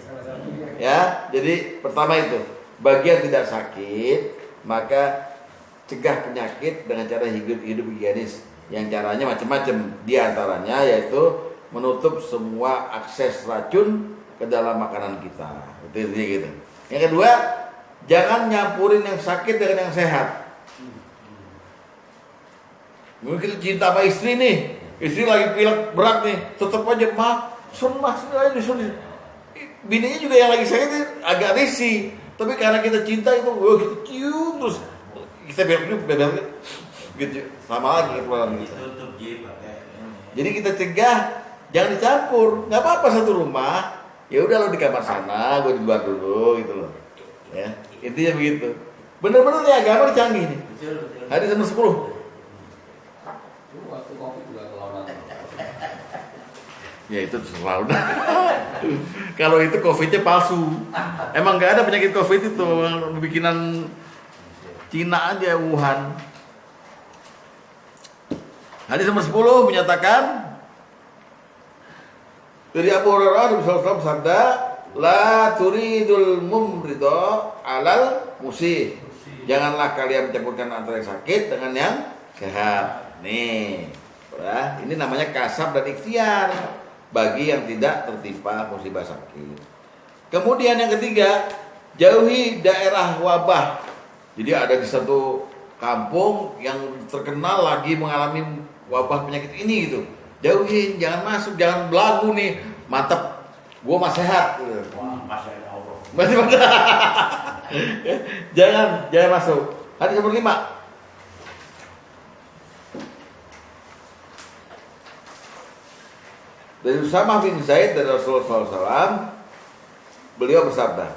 Salah satunya. Ya, jadi pertama itu, bagi yang tidak sakit, maka cegah penyakit dengan cara hidup higienis. Yang caranya macam-macam. Di antaranya yaitu menutup semua akses racun ke dalam makanan kita. Itu gitu. Yang kedua, jangan nyampurin yang sakit dengan yang sehat. Mungkin kita cinta sama istri nih, istri lagi pilek berat nih, tetap aja disuruh. Bininya juga yang lagi sakit agak risih, tapi karena kita cinta itu, kita cium terus kita biar gitu, sama lagi keluaran kita. Tutup pakai. Jadi kita cegah, jangan dicampur, nggak apa-apa satu rumah. Ya udah lo di kamar sana, gue di luar dulu gitu loh. Ya, intinya begitu. Bener-bener nih agama canggih nih. Betul. Hadis nomor 10. Waktu Covid juga kelaunan. Ya itu selalu. Kalau itu Covid-nya palsu. Emang nggak ada penyakit Covid itu, bikinan Cina aja, Wuhan. Hadis nomor 10 menyatakan dari Abu Hurairah bersabda, la turidul mumrido alal musih. Janganlah kalian mencampurkan antara yang sakit dengan yang sehat. Nih, ya, ini namanya kasab dan ikhtiar bagi yang tidak tertimpa musibah sakit. Kemudian yang ketiga, jauhi daerah wabah. Jadi ada di satu kampung yang terkenal lagi mengalami wabah penyakit ini gitu. Jauhin, jangan masuk, jangan belagu nih. Mantap, gua mah sehat. Wah, masya Allah. Masih jangan masuk. Hadis nomor 5. Dari Usamah bin Zaid dari Rasulullah SAW, beliau bersabda,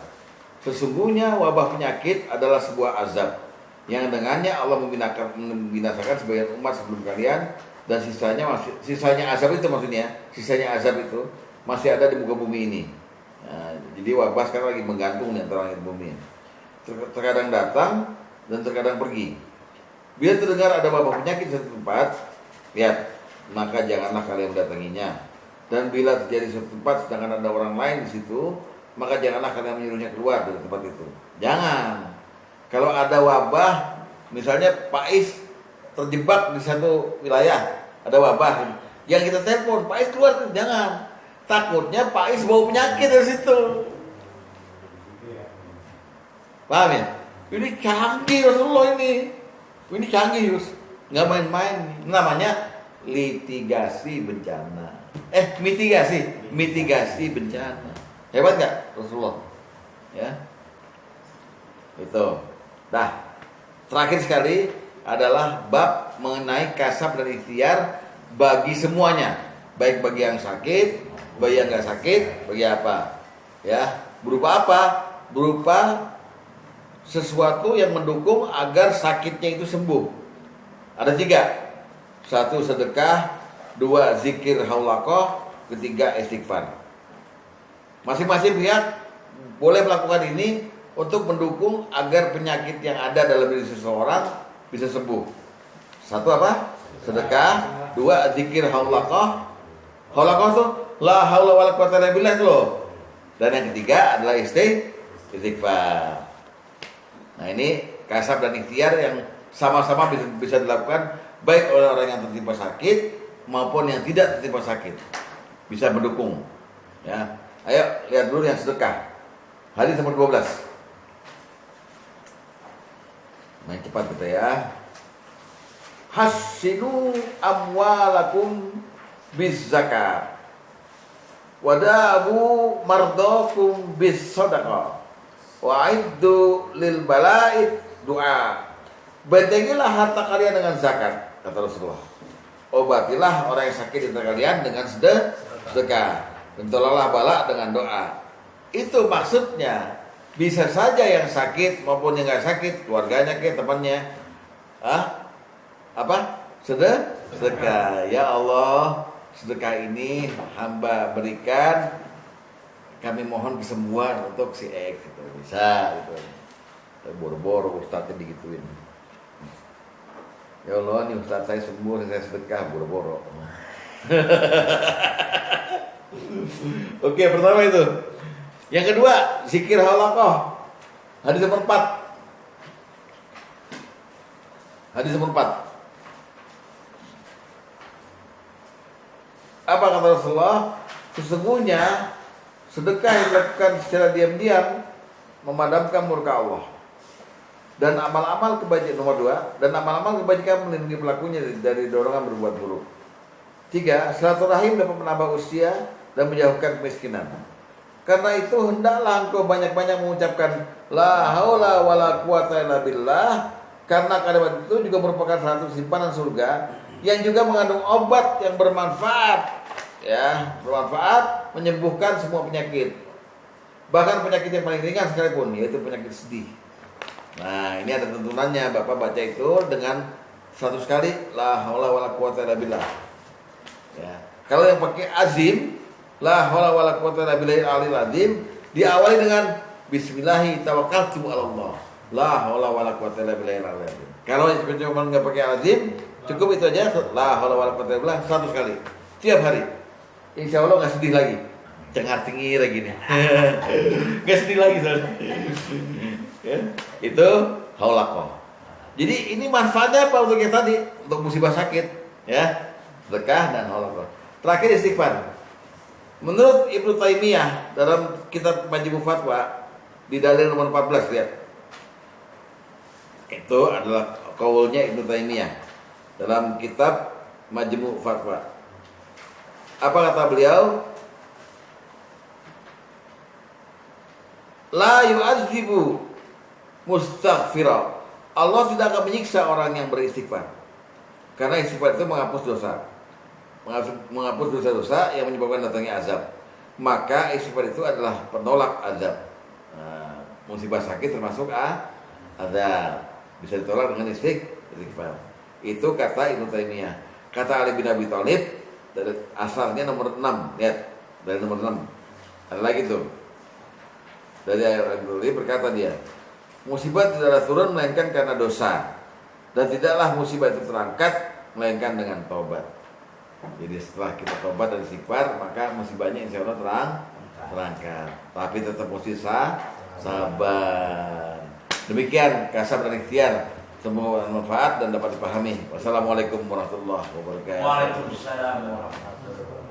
sesungguhnya wabah penyakit adalah sebuah azab yang dengannya Allah membinasakan sebagian umat sebelum kalian, dan sisanya azab itu maksudnya, sisanya azab itu masih ada di muka bumi ini. Nah, jadi wabah sekarang lagi menggantung di antara langit bumi. Terkadang datang dan terkadang pergi. Bila terdengar ada wabah penyakit di satu tempat, lihat, maka janganlah kalian mendatanginya. Dan bila terjadi suatu tempat sedangkan ada orang lain di situ, maka janganlah kalian menyuruhnya keluar dari tempat itu. Jangan. Kalau ada wabah, misalnya Pak Is terjebak di satu wilayah, ada wabah, Yang kita telepon, Pak Is keluar, jangan. Takutnya Pak Is bawa penyakit dari situ. Paham ya? Ini canggih Rasulullah ini. Ini canggih Yus. Nggak main-main. Namanya litigasi bencana. Mitigasi bencana. Hebat nggak Rasulullah? Ya. Itu. Nah, terakhir sekali adalah bab mengenai kasab dan ikhtiar bagi semuanya, baik bagi yang sakit, bagi yang nggak sakit, bagi apa? Ya, berupa apa? Berupa sesuatu yang mendukung agar sakitnya itu sembuh. Ada 3. 1 sedekah, 2 zikir haulaqah, 3 istighfar. Masing-masing pihak boleh melakukan ini untuk mendukung agar penyakit yang ada dalam diri seseorang bisa sembuh. 1 apa? Sedekah, 2 zikir haulaqah. Haulaqah itu la haula wala quwata illa billah itu loh. Dan yang ketiga adalah istighfar. Nah, ini kasab dan ikhtiar yang sama-sama bisa dilakukan baik oleh orang yang tertimpa sakit maupun yang tidak tertimpa sakit. Bisa mendukung. Ya. Ayo lihat dulu yang sedekah. Hadis nomor 12. Main cepat kita ya. Hassinu amwalakum biz zakat. Wadabu mardakum bis sadaqah. Wa'iddu lil bala'id doa. Bentengilah harta kalian dengan zakat, kata Rasulullah. Obatilah orang yang sakit di antara kalian dengan sedekah. Dan tolonglah bala dengan doa. Itu maksudnya. Bisa saja yang sakit maupun yang nggak sakit, keluarganya ke temannya. Sedekah. Ya Allah, sedekah ini hamba berikan. Kami mohon kesembuhan untuk si X gitu. Bisa gitu. Boro-boro ustadznya digituin. Ya Allah, nih ustadz saya sembuh, saya sedekah boro-boro. Oke, pertama itu. Yang kedua, zikir halaqah. Hadis nomor 4. Hadis nomor 4. Apa kata Rasulullah? Sesungguhnya sedekah yang dilakukan secara diam-diam memadamkan murka Allah. Dan amal-amal kebajikan nomor 2, dan amal-amal kebajikan melindungi pelakunya dari dorongan berbuat buruk. 3, silaturahim dapat menambah usia dan menjauhkan kemiskinan. Karena itu hendaklah engkau banyak-banyak mengucapkan la haula wala quwata illa billah, karena kalimat itu juga merupakan satu simpanan surga yang juga mengandung obat yang bermanfaat. Ya, bermanfaat menyembuhkan semua penyakit. Bahkan penyakit yang paling ringan sekalipun, yaitu penyakit sedih. Nah, ini ada tuntunannya. Bapak baca itu dengan 100 kali la haula wala quwata illa billah. Ya. Kalau yang pakai azim, la haula wala quwata illa billahil aliyil azim, diawali dengan bismillahi tawakkaltu 'ala Allah. La haula wala quwata illa billahil aliyil azim. Kalau cuma enggak pakai azim, cukup itu aja, la haula wala quwata illa billah 100 kali tiap hari. Insya Allah nggak sedih lagi, cengar-cengir gini, nggak sedih lagi soalnya. Ya, itu haulaqah. Jadi ini manfaatnya apa untuk yang tadi, untuk musibah sakit, ya, sedekah dan haulaqah. Terakhir istighfar. Menurut Ibnu Taimiyah dalam kitab Majmu' Fatwa di dalil nomor 14, lihat. Itu adalah qaulnya Ibnu Taimiyah dalam kitab Majmu' Fatwa. Apa kata beliau? La yu'adzibu mustaghfira. Allah tidak akan menyiksa orang yang beristighfar. Karena istighfar itu menghapus dosa. Menghapus dosa-dosa yang menyebabkan datangnya azab. Maka istighfar itu adalah penolak azab. Nah, musibah sakit termasuk azab. Bisa ditolak dengan istighfar. Itu kata Ibnu Taimiyah. Kata Ali bin Abi Thalib dari asalnya nomor 6, lihat dari nomor 6. Ada lagi tuh. Dari ayat Al-Qur'an berkata dia, musibah tidaklah turun melainkan karena dosa, dan tidaklah musibah itu terangkat melainkan dengan taubat. Jadi setelah kita taubat dan istighfar, maka musibahnya insya Allah terangkat. Tapi tetap mesti sabar. Demikian kasab dan ikhtiar Semoga bermanfaat dan dapat dipahami. Wassalamualaikum warahmatullahi wabarakatuh. Waalaikumsalam warahmatullahi wabarakatuh.